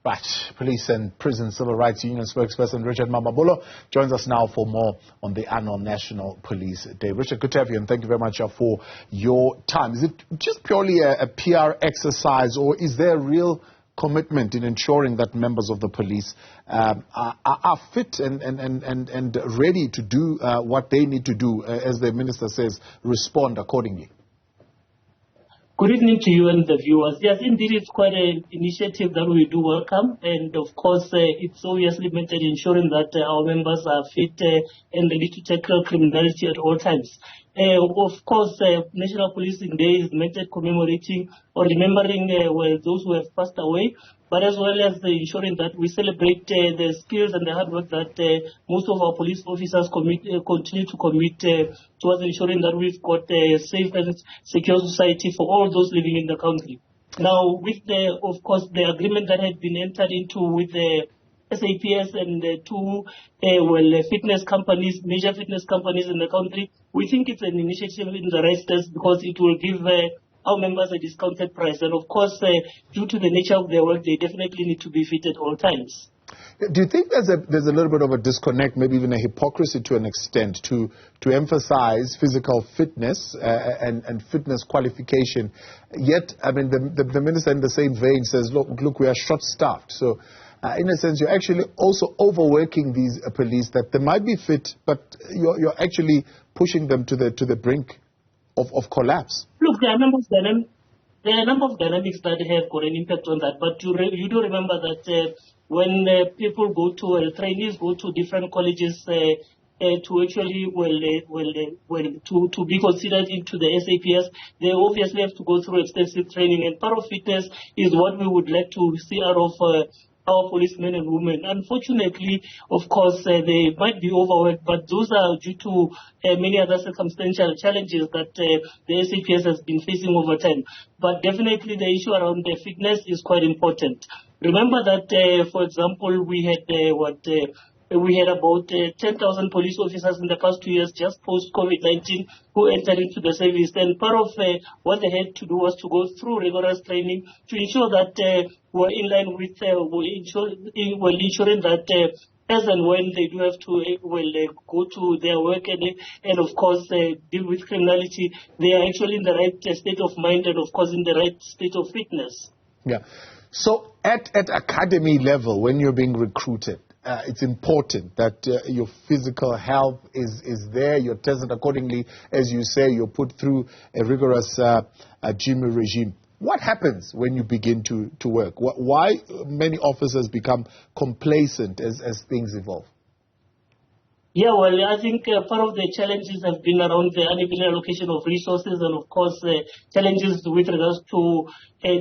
Right, Police and Prison Civil Rights Union spokesperson Richard Mamabolo joins us now for more on the annual National Police Day. Richard, good to have you, and thank you very much for your time. Is it just purely a PR exercise, or is there a real commitment in ensuring that members of the police are fit and ready to do what they need to do, as the Minister says, respond accordingly? Good evening to you and the viewers. Yes, indeed, it's quite an initiative that we do welcome. And of course, it's obviously meant at ensuring that our members are fit and ready to tackle criminality at all times. Of course, National Policing Day is meant at commemorating or remembering those who have passed away, but as well as ensuring that we celebrate the skills and the hard work that most of our police officers continue to commit towards ensuring that we've got a safe and secure society for all those living in the country. Now, with of course, the agreement that had been entered into with the SAPS and two fitness companies, major fitness companies in the country, we think it's an initiative in the right steps because it will give our members a discounted price. And of course, due to the nature of their work, they definitely need to be fit at all times. Do you think there's a little bit of a disconnect, maybe even a hypocrisy to an extent, to emphasize physical fitness and fitness qualification? Yet, I mean, the minister in the same vein says, look, we are short-staffed. So, in a sense, you're actually also overworking these police that they might be fit, but you're actually pushing them to the brink of collapse. Look, there are a number of dynamics that have got an impact on that. But you do remember that when people trainees go to different colleges to actually to be considered into the SAPS, they obviously have to go through extensive training, and part of fitness is what we would like to see out of our policemen and women. Unfortunately, of course, they might be overworked, but those are due to many other circumstantial challenges that the SAPS has been facing over time. But definitely the issue around the fitness is quite important. Remember that, for example, we had about 10,000 police officers in the past 2 years just post-COVID-19 who entered into the service. And part of what they had to do was to go through rigorous training to ensure that we're in line with ensuring that as and when they do have to go to their work and of course deal with criminality, they are actually in the right state of mind and of course in the right state of fitness. Yeah. So at academy level, when you're being recruited, it's important that your physical health is there, you're tested accordingly. As you say, you're put through a rigorous gym regime. What happens when you begin to work? Why many officers become complacent as things evolve? Yeah, well, I think part of the challenges have been around the uneven allocation of resources and, of course, challenges with regards to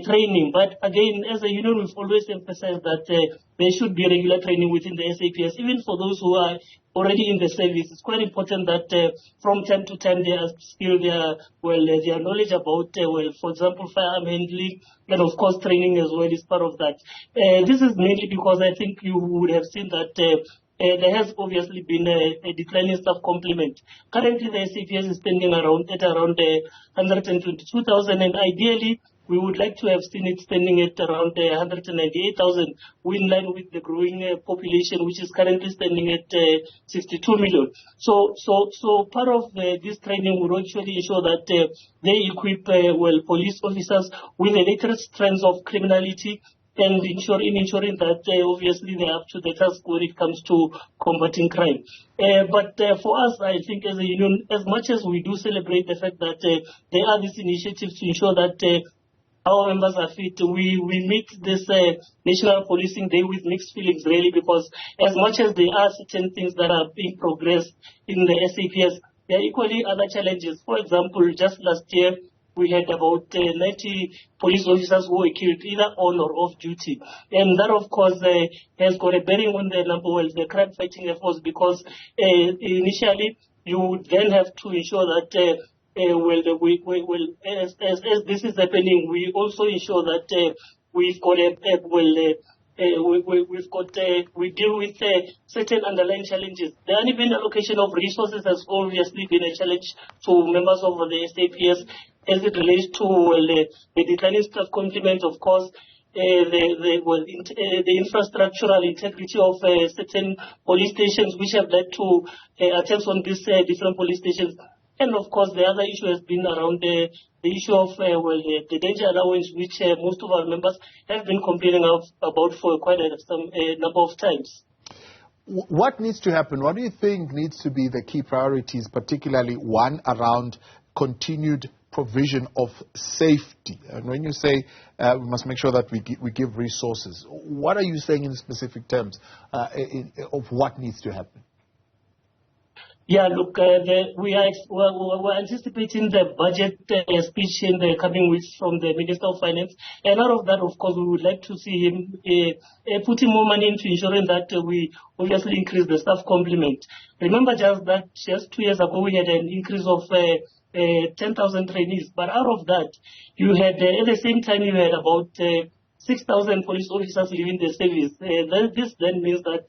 training. But again, as a union, we've always emphasized that there should be regular training within the SAPS, even for those who are already in the service. It's quite important that from time to time they are skilled, their knowledge about, for example, firearm handling, and of course training as well is part of that. This is mainly because I think you would have seen that there has obviously been a decline in staff complement. Currently, the SAPS is standing around 122,000, and ideally, we would like to have seen it standing at around 198,000, in line with the growing population, which is currently standing at 62 million. So part of this training would actually ensure that they equip police officers with the latest trends of criminality, and ensuring that obviously they're up to the task when it comes to combating crime. But for us, I think as a union, as much as we do celebrate the fact that there are these initiatives to ensure that our members are fit, we meet this National Policing Day with mixed feelings, really, because as much as there are certain things that are being progressed in the SAPS, there are equally other challenges. For example, just last year, we had about 90 police officers who were killed either on or off duty. And that, of course, has got a bearing on the crime fighting efforts, because initially you would then have to ensure that as this is happening, we also ensure that we've got we deal with certain underlying challenges. The uneven allocation of resources has obviously been a challenge to members of the SAPS as it relates to the declining staff complement, of course. the infrastructural integrity of certain police stations, which have led to attacks on these different police stations. And of course, the other issue has been around the issue of the danger allowance, which most of our members have been complaining about for quite some number of times. What needs to happen? What do you think needs to be the key priorities, particularly one around continued provision of safety? And when you say we must make sure that we give resources, what are you saying in specific terms of what needs to happen? Yeah, look, we're anticipating the budget speech in the coming weeks from the Minister of Finance. And out of that, of course, we would like to see him putting more money into ensuring that we obviously increase the staff complement. Remember just 2 years ago, we had an increase of 10,000 trainees. But out of that, you had, at the same time, you had about 6,000 police officers leaving the service. This then means that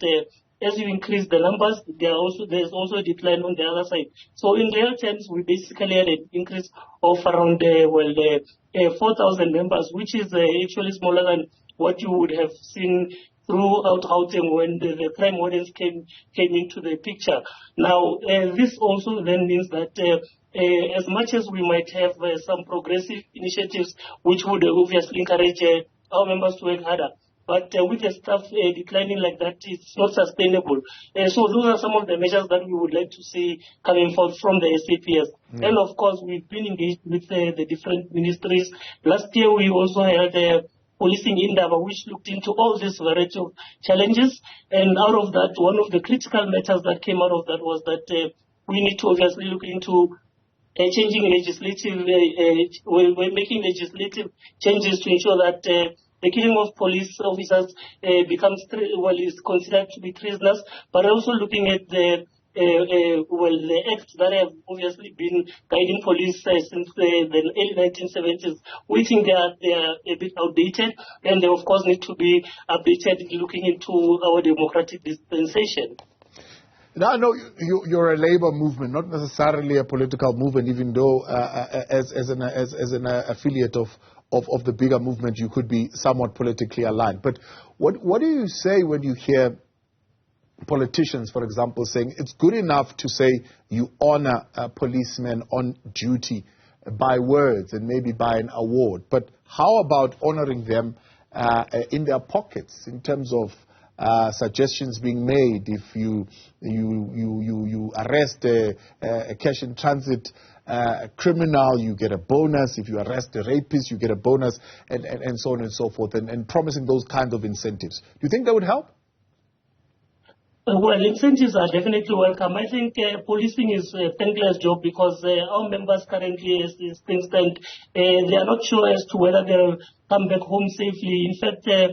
as you increase the numbers, there's also a decline on the other side. So in real terms, we basically had an increase of around 4,000 members, which is actually smaller than what you would have seen throughout Gauteng when the crime wardens came into the picture. Now, this also then means that as much as we might have some progressive initiatives which would obviously encourage our members to work harder, but with the staff declining like that, it's not sustainable. So those are some of the measures that we would like to see coming forth from the SAPS. And of course, we've been engaged with the different ministries. Last year, we also had policing Indaba, which looked into all this variety of challenges. And out of that, one of the critical matters that came out of that was that we need to obviously look into changing legislative, we're making legislative changes to ensure that the killing of police officers is considered to be treasonous, but also looking at the acts that have obviously been guiding police since the early 1970s. We think they are a bit outdated, and they of course need to be updated looking into our democratic dispensation. Now, I know you're a labor movement, not necessarily a political movement, even though as an affiliate of the bigger movement, you could be somewhat politically aligned. But what do you say when you hear politicians, for example, saying it's good enough to say you honor policemen on duty by words and maybe by an award, but how about honoring them in their pockets in terms of suggestions being made? If you arrest a cash in transit criminal, you get a bonus. If you arrest a rapist, you get a bonus, and so on and so forth, and promising those kinds of incentives. Do you think that would help? Well, incentives are definitely welcome. I think policing is a thankless job because our members currently, as things stand, they are not sure as to whether they'll come back home safely. In fact, there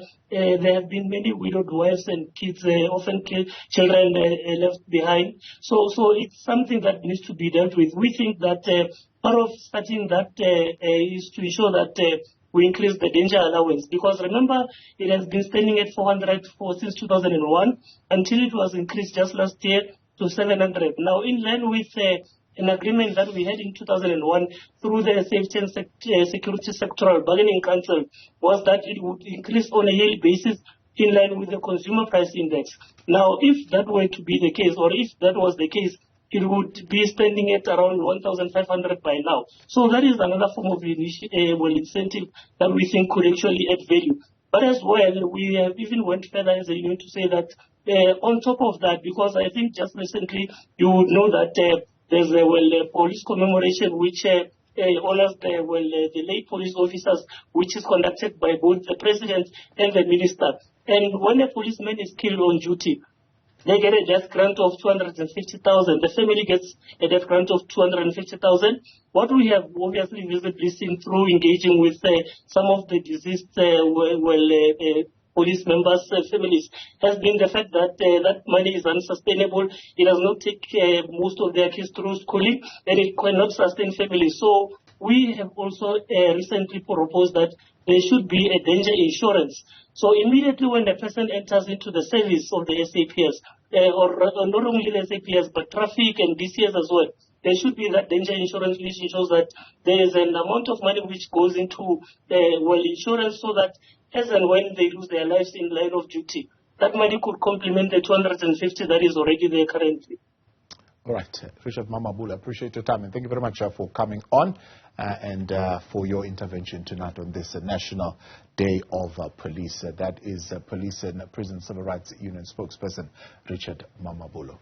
have been many widowed wives and kids, often children left behind. So it's something that needs to be dealt with. We think that part of starting that is to ensure that we increase the danger allowance, because remember, it has been standing at 400 since 2001 until it was increased just last year to 700. Now, in line with an agreement that we had in 2001 through the Safety and Security Sectoral Bargaining Council, was that it would increase on a yearly basis in line with the Consumer Price Index. Now, if that were to be the case, or if that was the case, it would be standing at around 1,500 by now. So that is another form of incentive that we think could actually add value. But as well, we have even went further as a union to say that on top of that, because I think just recently you would know that there's a police commemoration which honors the late police officers, which is conducted by both the president and the minister. And when a policeman is killed on duty, they get a death grant of 250,000. The family gets a death grant of 250,000. What we have obviously visibly seen through engaging with some of the deceased police members' families has been the fact that that money is unsustainable. It does not take most of their kids through schooling, and it cannot sustain families. So we have also recently proposed that there should be a danger insurance. So immediately when a person enters into the service of the SAPS, or not only the SAPS, but traffic and DCS as well, there should be that danger insurance which ensures that there is an amount of money which goes into insurance, so that as and when they lose their lives in line of duty, that money could complement the 250 that is already there currently. All right, Richard Mamabolo, I appreciate your time and thank you very much for coming on and for your intervention tonight on this National Day of Police. That is Police and Prison Civil Rights Union spokesperson Richard Mamabolo.